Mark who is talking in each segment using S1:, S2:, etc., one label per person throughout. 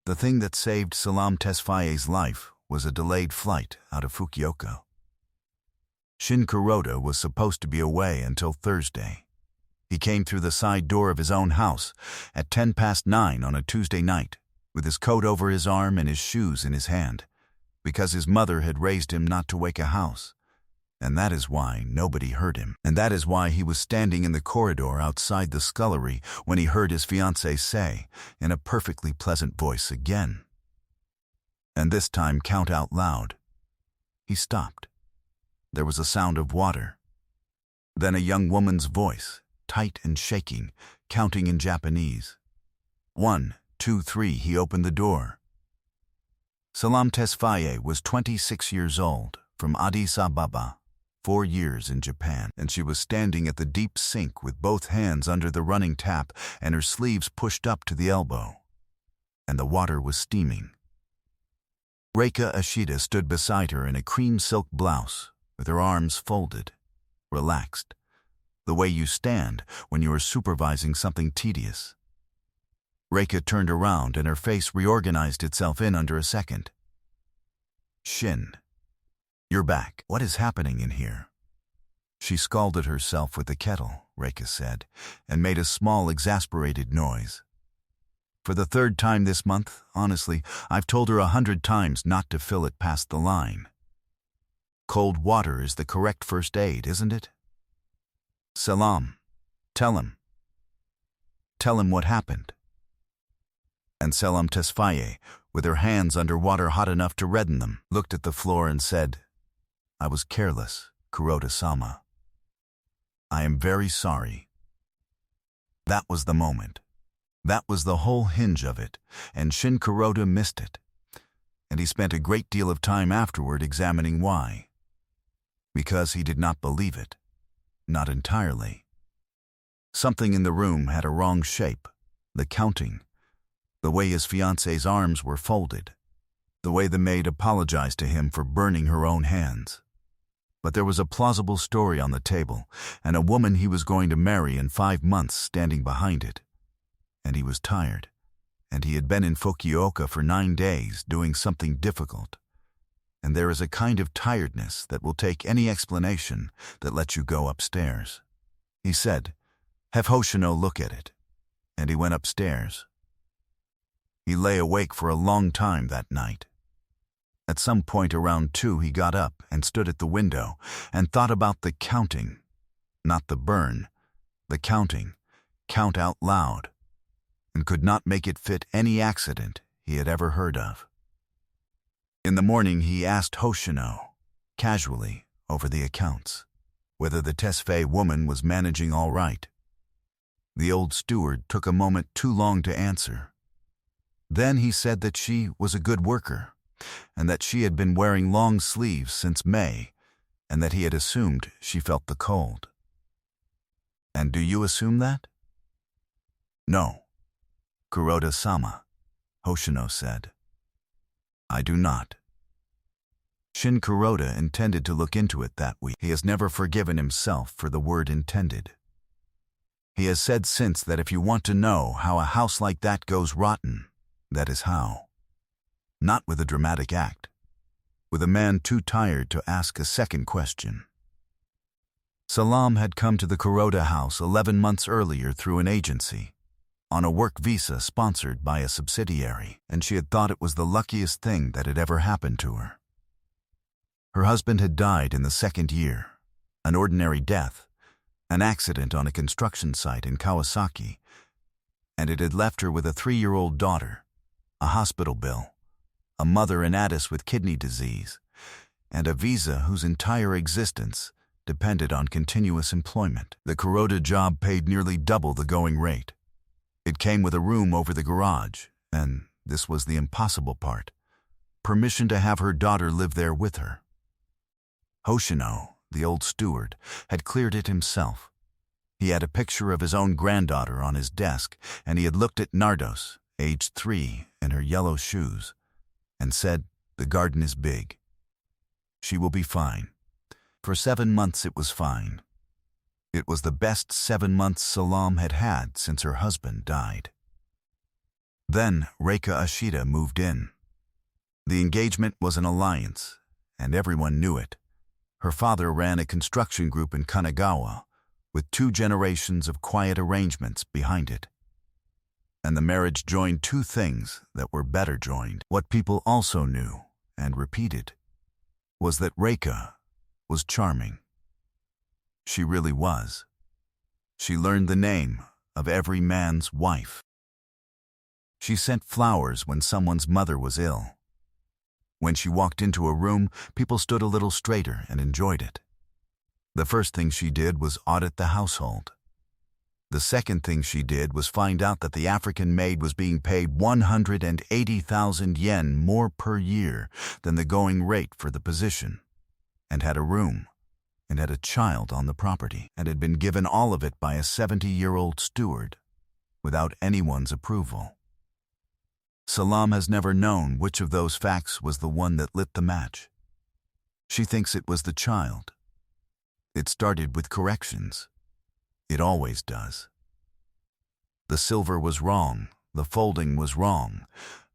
S1: The thing that saved Salam Tesfay's life was a delayed flight out of Fukuoka. Shin Kuroda was supposed to be away until Thursday. He came through the side door of his own house at 9:10 on a Tuesday night, with his coat over his arm and his shoes in his hand, because his mother had raised him not to wake a house. And that is why nobody heard him. And that is why he was standing in the corridor outside the scullery when he heard his fiancée say, in a perfectly pleasant voice again, and this time count out loud. He stopped. There was a sound of water. Then a young woman's voice, tight and shaking, counting in Japanese. 1, 2, 3, he opened the door. Salam Tesfay was 26 years old, from Addis Ababa, 4 years in Japan, and she was standing at the deep sink with both hands under the running tap and her sleeves pushed up to the elbow. And the water was steaming. Reika Ashida stood beside her in a cream silk blouse, with her arms folded, relaxed, the way you stand when you are supervising something tedious. Reika turned around and her face reorganized itself in under a second. Shin, you're back. What is happening in here? She scalded herself with the kettle, Reika said, and made a small exasperated noise. For the 3rd time this month, honestly, I've told her 100 times not to fill it past the line. Cold water is the correct first aid, isn't it? Salam, tell him. Tell him what happened. And Salam Tesfay, with her hands under water hot enough to redden them, looked at the floor and said, I was careless, Kuroda-sama. I am very sorry. That was the moment. That was the whole hinge of it, and Shin Kuroda missed it. And he spent a great deal of time afterward examining why. Because he did not believe it. Not entirely. Something in the room had a wrong shape, the counting, the way his fiancée's arms were folded, the way the maid apologized to him for burning her own hands. But there was a plausible story on the table, and a woman he was going to marry in 5 months standing behind it. And he was tired, and he had been in Fukuoka for 9 days doing something difficult. And there is a kind of tiredness that will take any explanation that lets you go upstairs. He said, have Hoshino look at it. And he went upstairs. He lay awake for a long time that night. At some point around 2 he got up and stood at the window and thought about the counting, not the burn, the counting, count out loud, and could not make it fit any accident he had ever heard of. In the morning he asked Hoshino, casually, over the accounts, whether the Tesfay woman was managing all right. The old steward took a moment too long to answer. Then he said that she was a good worker, and that she had been wearing long sleeves since May, and that he had assumed she felt the cold. And do you assume that? No, Kuroda-sama, Hoshino said. I do not. Shin Kuroda intended to look into it that week. He has never forgiven himself for the word intended. He has said since that if you want to know how a house like that goes rotten, that is how. Not with a dramatic act, with a man too tired to ask a second question. Salam had come to the Kuroda house 11 months earlier through an agency, on a work visa sponsored by a subsidiary, and she had thought it was the luckiest thing that had ever happened to her. Her husband had died in the 2nd year, an ordinary death, an accident on a construction site in Kawasaki, and it had left her with a 3-year-old daughter, a hospital bill, a mother in Addis with kidney disease, and a visa whose entire existence depended on continuous employment. The Kuroda job paid nearly double the going rate. It came with a room over the garage, and this was the impossible part, permission to have her daughter live there with her. Hoshino, the old steward, had cleared it himself. He had a picture of his own granddaughter on his desk, and he had looked at Nardos, aged 3, in her yellow shoes, and said, the garden is big. She will be fine. For 7 months it was fine. It was the best 7 months Salam had had since her husband died. Then Reika Ashida moved in. The engagement was an alliance, and everyone knew it. Her father ran a construction group in Kanagawa, with 2 generations of quiet arrangements behind it. And the marriage joined 2 things that were better joined. What people also knew, and repeated, was that Reika was charming. She really was. She learned the name of every man's wife. She sent flowers when someone's mother was ill. When she walked into a room, people stood a little straighter and enjoyed it. The first thing she did was audit the household. The second thing she did was find out that the African maid was being paid 180,000 yen more per year than the going rate for the position, and had a room, and had a child on the property, and had been given all of it by a 70-year-old steward, without anyone's approval. Salam has never known which of those facts was the one that lit the match. She thinks it was the child. It started with corrections. It always does. The silver was wrong, the folding was wrong,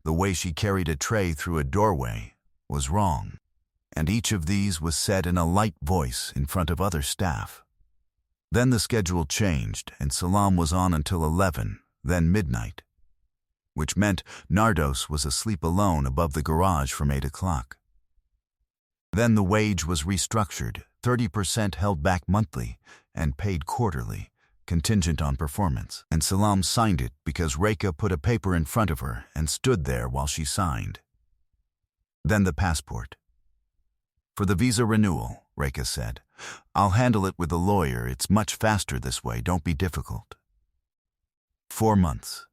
S1: the way she carried a tray through a doorway was wrong, and each of these was said in a light voice in front of other staff. Then the schedule changed, and Salam was on until 11, then midnight, which meant Nardos was asleep alone above the garage from 8 o'clock. Then the wage was restructured, 30% held back monthly and paid quarterly, contingent on performance. And Salam signed it because Reika put a paper in front of her and stood there while she signed. Then the passport. For the visa renewal, Reika said, "I'll handle it with a lawyer. It's much faster this way. Don't be difficult." 4 months.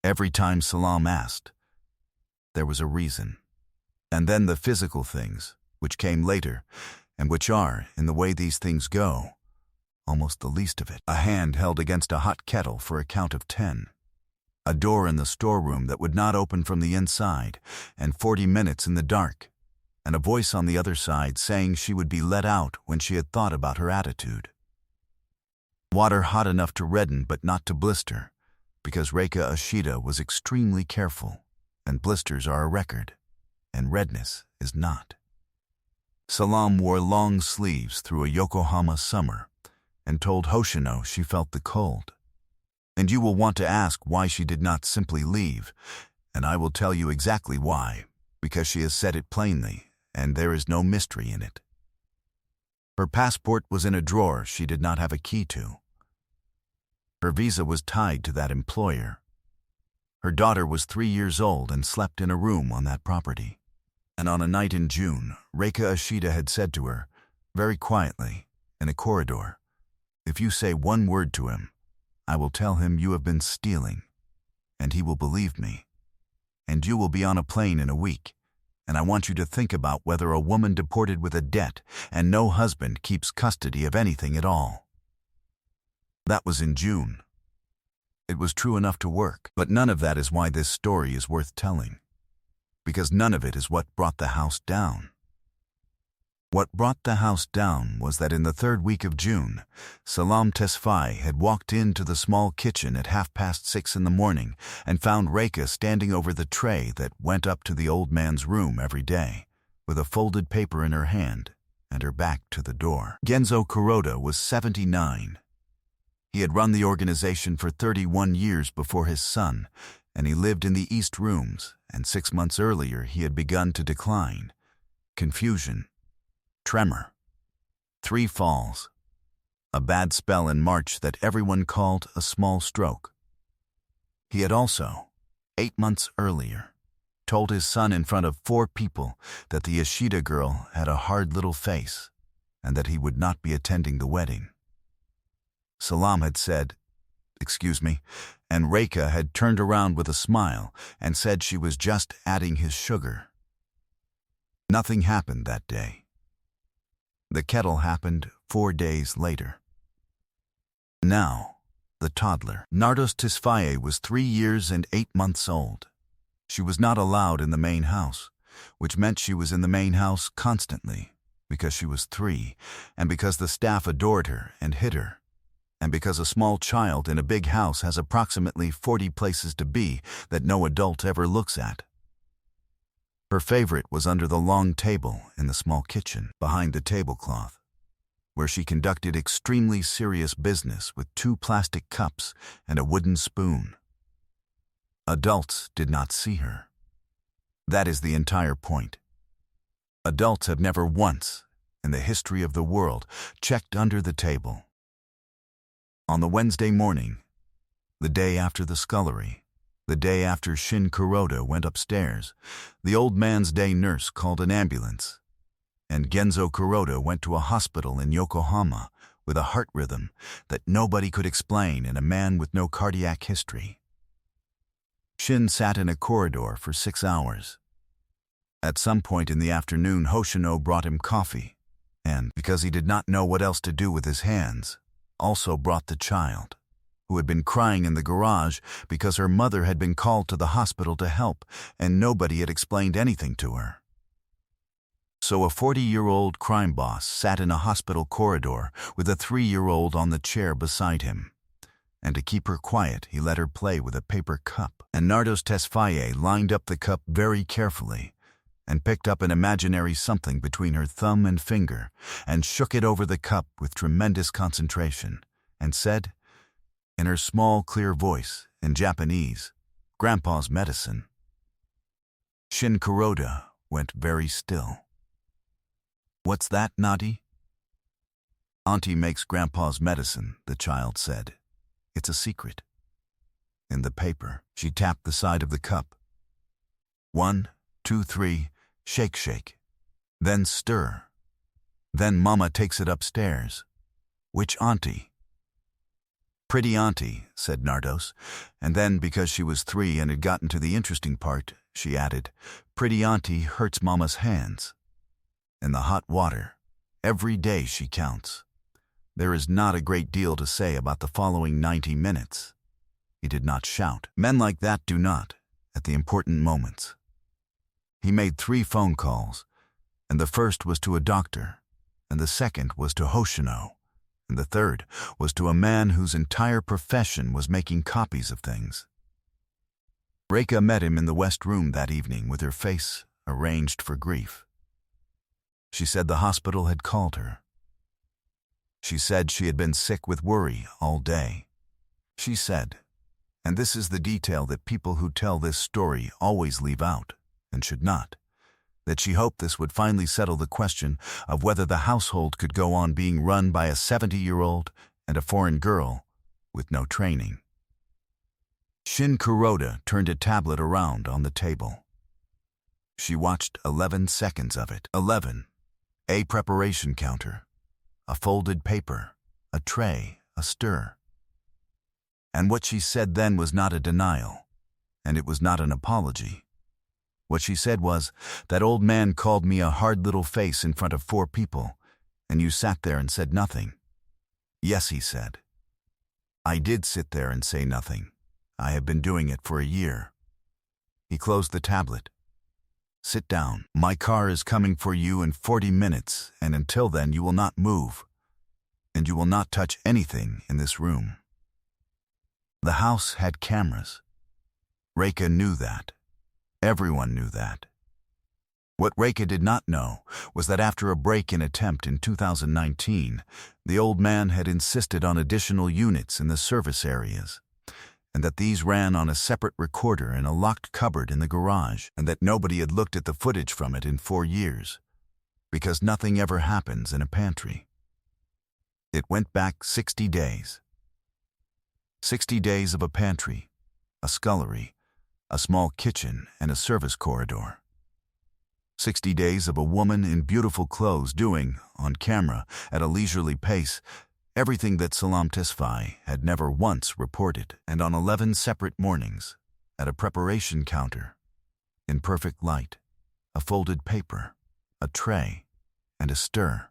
S1: Every time Salam asked, there was a reason. And then the physical things, which came later, and which are, in the way these things go, almost the least of it. A hand held against a hot kettle for a count of 10. A door in the storeroom that would not open from the inside, and 40 minutes in the dark, and a voice on the other side saying she would be let out when she had thought about her attitude. Water hot enough to redden but not to blister, because Reika Ashida was extremely careful, and blisters are a record, and redness is not. Salam wore long sleeves through a Yokohama summer, and told Hoshino she felt the cold. And you will want to ask why she did not simply leave, and I will tell you exactly why, because she has said it plainly, and there is no mystery in it. Her passport was in a drawer she did not have a key to. Her visa was tied to that employer. Her daughter was 3 years old and slept in a room on that property. And on a night in June, Reika Ashida had said to her, very quietly, in a corridor, "If you say one word to him, I will tell him you have been stealing, and he will believe me. And you will be on a plane in a week, and I want you to think about whether a woman deported with a debt and no husband keeps custody of anything at all." That was in June. It was true enough to work, but none of that is why this story is worth telling, because none of it is what brought the house down. What brought the house down was that in the 3rd week of June, Salam Tesfay had walked into the small kitchen at 6:30 in the morning and found Reika standing over the tray that went up to the old man's room every day, with a folded paper in her hand and her back to the door. Genzo Kuroda was 79. He had run the organization for 31 years before his son, and he lived in the East Rooms, and 6 months earlier he had begun to decline. Confusion. Tremor. 3 falls. A bad spell in March that everyone called a small stroke. He had also, 8 months earlier, told his son in front of 4 people that the Ashida girl had a hard little face, and that he would not be attending the wedding. Salam had said, "Excuse me," and Reika had turned around with a smile and said she was just adding his sugar. Nothing happened that day. The kettle happened 4 days later. Now, the toddler. Salam Tesfay was 3 years and 8 months old. She was not allowed in the main house, which meant she was in the main house constantly, because she was 3, and because the staff adored her and hid her. and because a small child in a big house has approximately 40 places to be that no adult ever looks at. Her favorite was under the long table in the small kitchen, behind the tablecloth, where she conducted extremely serious business with 2 plastic cups and a wooden spoon. Adults did not see her. That is the entire point. Adults have never once, in the history of the world, checked under the table. On the Wednesday morning, the day after the scullery, the day after Shin Kuroda went upstairs, the old man's day nurse called an ambulance, and Genzo Kuroda went to a hospital in Yokohama with a heart rhythm that nobody could explain in a man with no cardiac history. Shin sat in a corridor for 6 hours. At some point in the afternoon, Hoshino brought him coffee, and, because he did not know what else to do with his hands, also brought the child, who had been crying in the garage because her mother had been called to the hospital to help, and nobody had explained anything to her. So a 40-year-old crime boss sat in a hospital corridor with a 3-year-old on the chair beside him. And to keep her quiet, he let her play with a paper cup. And Salam Tesfay lined up the cup very carefully and picked up an imaginary something between her thumb and finger and shook it over the cup with tremendous concentration and said, in her small, clear voice, in Japanese, "Grandpa's medicine." Shin Kuroda went very still. "What's that, Nadi?" "Auntie makes Grandpa's medicine," the child said. "It's a secret." In the paper, she tapped the side of the cup. 1, 2, 3, shake, shake. Then stir. Then Mama takes it upstairs. "Which auntie?" "Pretty auntie," said Nardos, and then, because she was 3 and had gotten to the interesting part, she added, "Pretty auntie hurts Mama's hands. In the hot water. Every day she counts." There is not a great deal to say about the following 90 minutes. He did not shout. Men like that do not, at the important moments. He made 3 phone calls, and the first was to a doctor, and the second was to Hoshino, and the third was to a man whose entire profession was making copies of things. Reika met him in the West Room that evening with her face arranged for grief. She said the hospital had called her. She said she had been sick with worry all day. She said, and this is the detail that people who tell this story always leave out, and should not, that she hoped this would finally settle the question of whether the household could go on being run by a 70-year-old and a foreign girl with no training. Shin Kuroda turned a tablet around on the table. She watched 11 seconds of it. 11. A preparation counter, a folded paper, a tray, a stir. And what she said then was not a denial, and it was not an apology. What she said was, "That old man called me a hard little face in front of 4 people, and you sat there and said nothing." "Yes," he said. "I did sit there and say nothing. I have been doing it for a year." He closed the tablet. "Sit down. My car is coming for you in 40 minutes, and until then you will not move, and you will not touch anything in this room." The house had cameras. Reika knew that. Everyone knew that. What Reika did not know was that after a break-in attempt in 2019, the old man had insisted on additional units in the service areas, and that these ran on a separate recorder in a locked cupboard in the garage, and that nobody had looked at the footage from it in 4 years, because nothing ever happens in a pantry. It went back 60 days. 60 days of a pantry, a scullery, a small kitchen, and a service corridor. 60 days of a woman in beautiful clothes doing, on camera, at a leisurely pace, everything that Salam Tesfay had never once reported, and on 11 separate mornings, at a preparation counter, in perfect light, a folded paper, a tray, and a stir.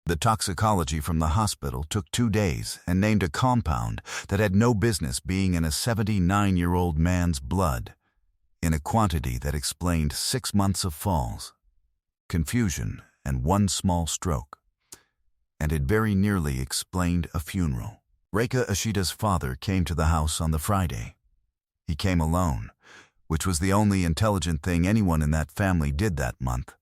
S1: The toxicology from the hospital took 2 days and named a compound that had no business being in a 79-year-old man's blood, in a quantity that explained 6 months of falls, confusion, and 1 small stroke. and had very nearly explained a funeral. Reika Ashida's father came to the house on the Friday. He came alone, which was the only intelligent thing anyone in that family did that month,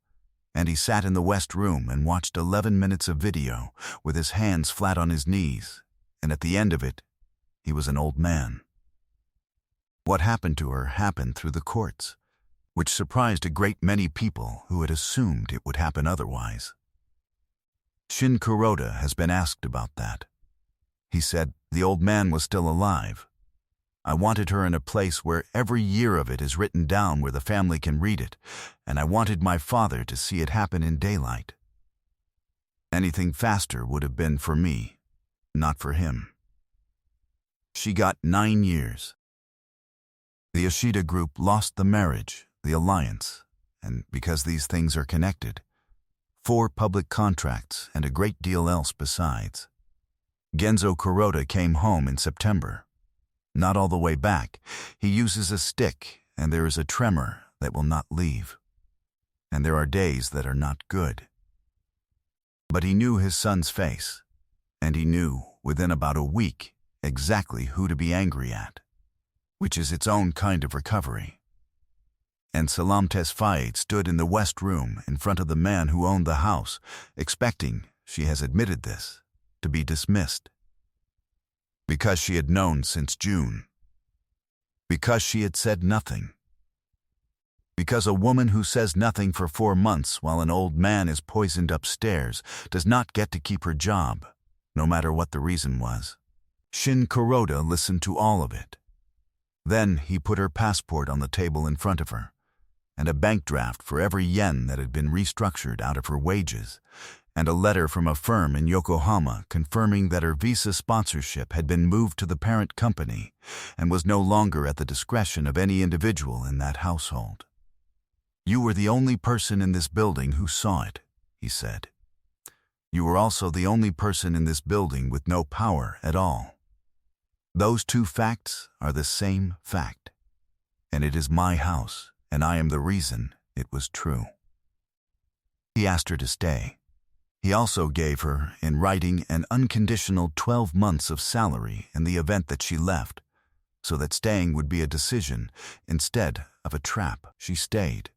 S1: and he sat in the West Room and watched 11 minutes of video with his hands flat on his knees, and at the end of it, he was an old man. What happened to her happened through the courts, which surprised a great many people who had assumed it would happen otherwise. Shin Kuroda has been asked about that. He said the old man was still alive. I wanted her in a place where every year of it is written down where the family can read it, and I wanted my father to see it happen in daylight. Anything faster would have been for me, not for him. She got 9 years. The Ashida group lost the marriage, the alliance, and because these things are connected, 4 public contracts and a great deal else besides. Genzo Kuroda came home in September. Not all the way back, he uses a stick, and there is a tremor that will not leave. And there are days that are not good. But he knew his son's face, and he knew, within about a week, exactly who to be angry at, which is its own kind of recovery. And Salam Tesfay stood in the West Room in front of the man who owned the house, expecting, she has admitted this, to be dismissed. Because she had known since June. Because she had said nothing. Because a woman who says nothing for 4 months while an old man is poisoned upstairs does not get to keep her job, no matter what the reason was. Shin Kuroda listened to all of it. Then he put her passport on the table in front of her, and a bank draft for every yen that had been restructured out of her wages, and a letter from a firm in Yokohama confirming that her visa sponsorship had been moved to the parent company and was no longer at the discretion of any individual in that household. You were the only person in this building who saw it, he said. You were also the only person in this building with no power at all. Those 2 facts are the same fact, and it is my house, and I am the reason it was true. He asked her to stay. He also gave her, in writing, an unconditional 12 months of salary in the event that she left, so that staying would be a decision instead of a trap. She stayed.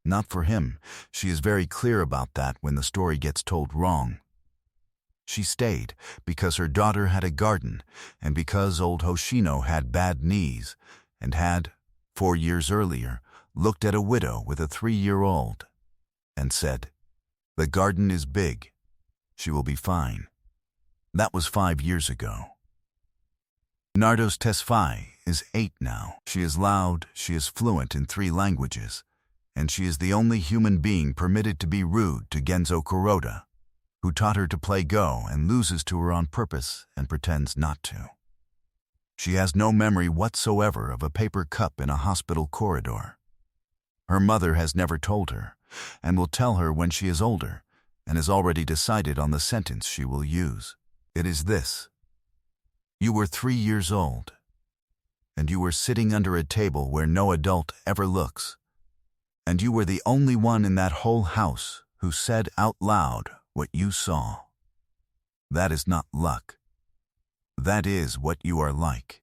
S1: Not for him. She is very clear about that when the story gets told wrong. She stayed because her daughter had a garden and because old Hoshino had bad knees and had, 4 years earlier, looked at a widow with a 3-year-old and said, "The garden is big. She will be fine." That was 5 years ago. Nardos Tesfay is 8 now. She is loud, she is fluent in 3 languages, and she is the only human being permitted to be rude to Genzo Kuroda, who taught her to play Go and loses to her on purpose and pretends not to. She has no memory whatsoever of a paper cup in a hospital corridor. Her mother has never told her, and will tell her when she is older, and has already decided on the sentence she will use. It is this: you were 3 years old, and you were sitting under a table where no adult ever looks, and you were the only one in that whole house who said out loud what you saw. That is not luck. That is what you are like.